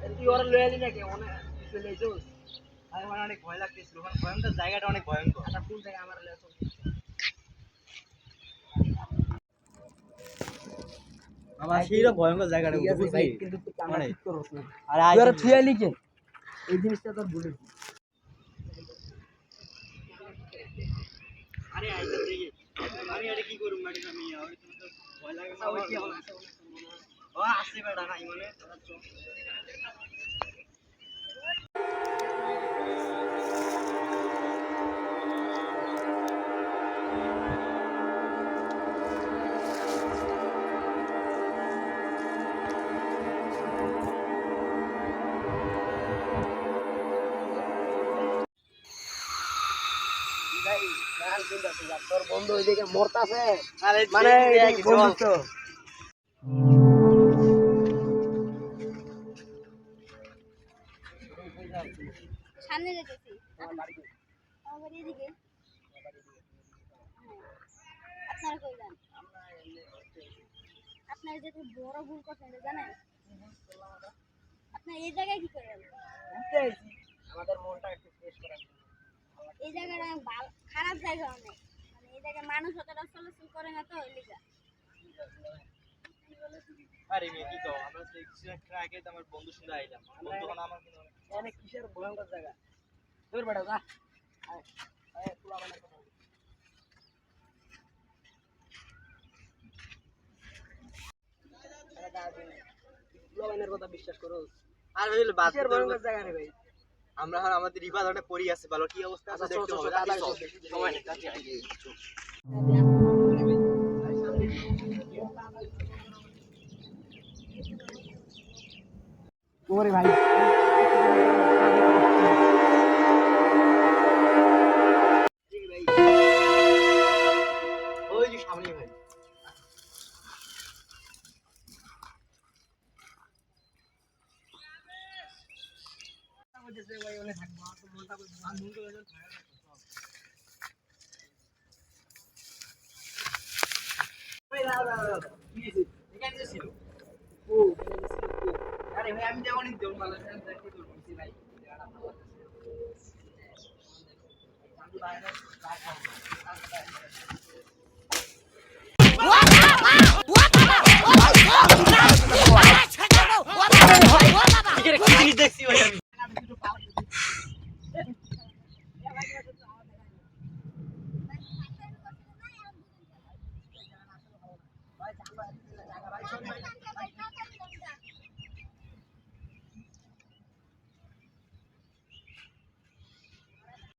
তুই ওরা লয়ে এলি নাকি অনেক চলে যাইছো আমার অনেক ভয় লাগতেছিল কারণ ভয়ঙ্কর জায়গাটা অনেক ভয়ঙ্কর আচ্ছা কোন জায়গা আমার লয়ে চল আমার সেইটা ভয়ঙ্কর জায়গাটা বুঝলি কিন্তু তুই কামটা ঠিক করছ না আরে তুই আর তুই আইলি কেন এই জিনিসটা তোর ভুলে আরে আইতা দেখি আমি আরে কি করব ম্যাডাম আমি আর তুমি তো ভয় লাগে না ওই কি হবে ও আসে বেটা নাই মানে তোর বন্ধু ওইদিকে মরতাছে মানে বন্ধুত্ব সামনে যেতেছি আমার বাড়ি এদিকে আপনারা কই যান আপনারা যে বড় ভুল করছেন জানেন আপনার এই জায়গায় কি করেন আমাদের মনটা একটু ফ্রেশ করার এই জায়গাটা খারাপ জায়গা অনেক মানে এই জায়গায় মানুষ অতটা চলাচল করে না তো ওই লিগা আরে মেয়ে কি কও আমরা তো কিছু একটা আগে তো আমার বন্ধু শুনে আইলাম বন্ধু কোন আমার অনেক কিসের ভয়ঙ্কর জায়গা দূর বেড়া যা আয় আয় তুলা বানা কথা তুলা বানার কথা বিশ্বাস করো আর ভাই বাসের ভয়ঙ্কর জায়গা রে ভাই আমরা আর আমাদের রিভার পড়ি আছে ভালো কি অবস্থা আছে দেখতে হবে সময় নেই কাছে আইয়ে ওরে ভাই ওই যে সামনে ভাই আরে ভাই আমি যেমন ভালো ভাই দেখছি ভাই আমি